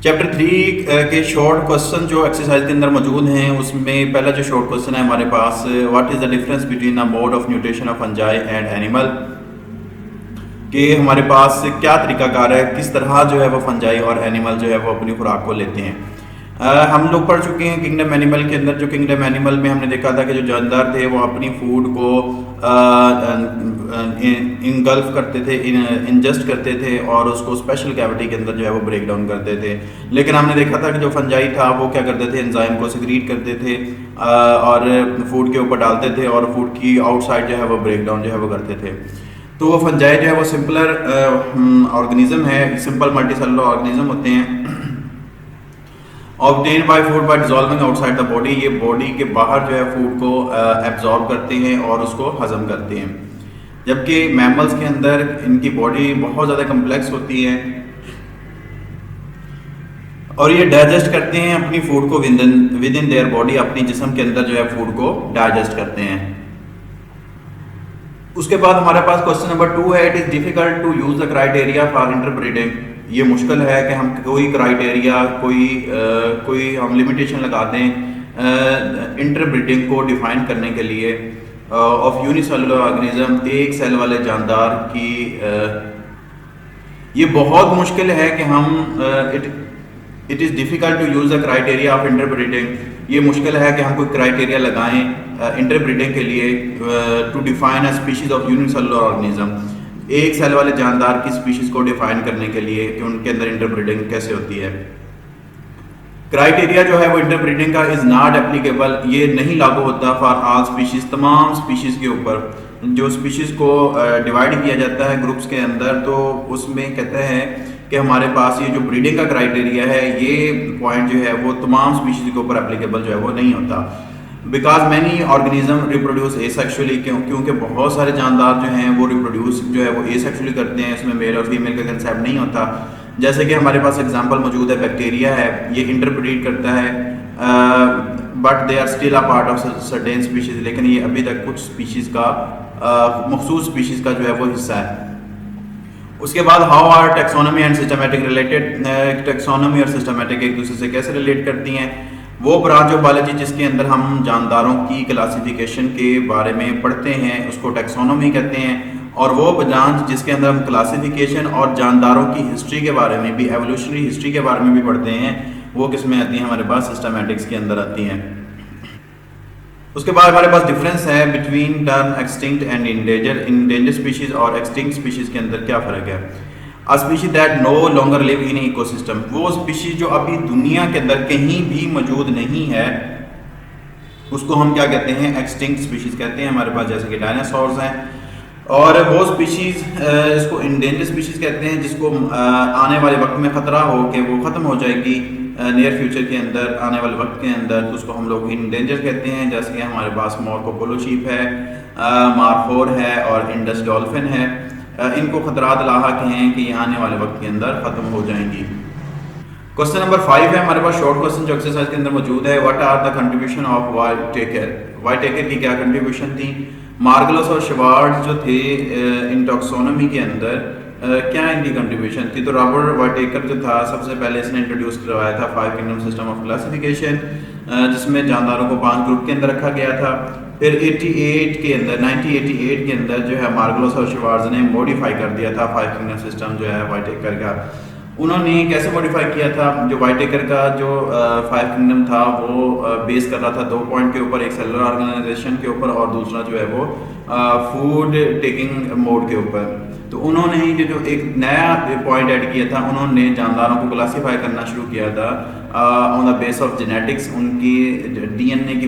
Chapter 3 के short question जो exercise के अंदर मौजूद हैं, उसमें पहला जो शॉर्ट क्वेश्चन है हमारे पास, what is the difference between a mode of nutrition of fungi and animal. कि हमारे पास क्या तरीकाकार है, किस तरह जो है वो फंजाई और एनिमल जो है वो अपनी खुराक को लेते हैं। हम लोग पढ़ चुके हैं किंगडम एनिमल के अंदर। जो किंगडम एनिमल में हमने देखा था कि जो जानदार थे वो अपनी फूड को इनगल्फ करते थे, इंजस्ट करते थे और उसको स्पेशल कैविटी के अंदर जो है वो ब्रेक डाउन करते थे। लेकिन हमने देखा था कि जो फंजाई था वो क्या करते थे, एंजाइम को सिक्रीट करते थे और फूड के ऊपर डालते थे और फूड की आउटसाइड जो है वो ब्रेक डाउन जो है वो करते थे। तो वो फंजाई जो है वो सिंपलर ऑर्गेनिज्म है, सिंपल मल्टीसेलुलर ऑर्गेनिज्म होते हैं। Obtain bye food by dissolving outside the body, ये बॉडी के बाहर जो है फूड को एब्जॉर्ब करते हैं और उसको हजम करते हैं। जबकि मैमल्स के अंदर इनकी बॉडी बहुत ज़्यादा कम्प्लेक्स होती है और ये डाइजेस्ट करते हैं अपनी फूड को विद इन देयर बॉडी, अपनी जिस्म के अंदर जो है फूड को डाइजेस्ट करते हैं। उसके बाद हमारे पास क्वेश्चन नंबर 2 है, it is difficult to use the criteria for interpreting. ये मुश्किल है कि हम कोई क्राइटेरिया, कोई हम लिमिटेशन लगा दें इंटरब्रीडिंग को डिफाइन करने के लिए ऑफ यूनिसेलुलर ऑर्गेनिज्म, एक सेल वाले जानदार की। ये बहुत मुश्किल है कि हम it is difficult to use the criteria of interbreeding. ये मुश्किल है कि हम कोई क्राइटेरिया लगाएं इंटरब्रीडिंग के लिए to define a species of unicellular organism, एक सेल वाले जानदार की स्पीशीज़ को डिफाइन करने के लिए कि उनके अंदर इंटरब्रीडिंग कैसे होती है। क्राइटेरिया जो है वो इंटरब्रीडिंग का इज़ नॉट एप्लीकेबल, ये नहीं लागू होता फॉर ऑल स्पीशीज़, तमाम स्पीशीज़ के ऊपर। जो स्पीशीज़ को डिवाइड किया जाता है ग्रुप्स के अंदर, तो उसमें कहते हैं कि हमारे पास ये जो ब्रीडिंग का क्राइटेरिया है, ये पॉइंट जो है वो तमाम स्पीशीज़ के ऊपर एप्लीकेबल जो है वो नहीं होता। Because many organism reproduce asexually, क्योंकि बहुत सारे जानदार जो हैं वो रिप्रोड्यूस जो है वो एसेक्सुअली करते हैं, इसमें मेल और फीमेल का कंसेप्ट नहीं होता। जैसे कि हमारे पास एग्जांपल मौजूद है, बैक्टीरिया है, ये इंटरब्रीड करता है but they are still a part of certain species, लेकिन ये अभी तक कुछ स्पीशीज़ का मखसूस स्पीशीज़ का जो है वो हिस्सा है। उसके बाद how are taxonomy and systematic related. Taxonomy और सिस्टमेटिक एक दूसरे से कैसे रिलेट करती हैं। वो ब्रांच ऑफ बायोलॉजी जिसके अंदर हम जानदारों की क्लासिफिकेशन के बारे में पढ़ते हैं उसको टेक्सोनॉमी कहते हैं, और वो ब्रांच जिसके अंदर हम क्लासिफिकेशन और जानदारों की हिस्ट्री के बारे में भी, एवोल्यूशनरी हिस्ट्री के बारे में भी पढ़ते हैं, वो किस में आती हैं, हमारे पास सिस्टमेटिक्स के अंदर आती हैं। उसके बाद हमारे पास डिफरेंस है between term extinct and endanger. Endanger species और एक्सटिंक्ट स्पीशीज़ के अंदर क्या फ़र्क है। A species that no longer live in ecosystem, वो स्पीशीज जो अभी दुनिया के अंदर कहीं भी मौजूद नहीं है, उसको हम क्या कहते हैं, एक्सटिंक्ट स्पीशीज कहते हैं। हमारे पास जैसे कि डायनासोर्स हैं, और वो स्पीशीज इसको इंडेंजर स्पीशीज कहते हैं, जिसको आने वाले वक्त में ख़तरा हो कि वो ख़त्म हो जाएगी नियर फ्यूचर के अंदर, आने वाले वक्त के अंदर, तो उसको हम लोग इंडेंजर कहते हैं। जैसे कि हमारे पास मोरको पोलो शीप है, मारफोर है और इंडस डॉल्फिन है। इनको खतरात लाहक हैं कि ये आने वाले वक्त के अंदर ख़त्म हो जाएंगी। क्वेश्चन नंबर 5 है हमारे पास शॉर्ट क्वेश्चन जो एक्सरसाइज के अंदर मौजूद है, what are the contribution of Whittaker. Whittaker की क्या कंट्रीब्यूशन थी। मार्गलस और शिवार्ड जो थे इन टॉक्सोनॉमी के अंदर क्या इनकी कंट्रीब्यूशन थी। तो रॉबर्ट वाइट टेकर जो था, सबसे पहले इसने इंट्रोड्यूस करवाया था 5 किंगडम सिस्टम ऑफ क्लासिफिकेशन, जिसमें जानदारों को 5 ग्रुप के अंदर रखा गया था। फिर 1988 के अंदर जो है मार्गलोस और शिवार्ज ने मॉडिफाई कर दिया था 5 किंगडम सिस्टम जो है वाइट टेकर का। उन्होंने कैसे मॉडिफाई किया था। जो वाइट टेकर का जो 5 किंगडम था वो बेस कर रहा था 2 पॉइंट के ऊपर, एक सेलुलर ऑर्गेनाइजेशन के ऊपर और दूसरा जो है वो फूड टेकिंग मोड के ऊपर। तो उन्होंने ही जो एक नया पॉइंट ऐड किया था, उन्होंने जानदारों को क्लासीफाई करना शुरू किया था on the base of genetics, उनकी DNA की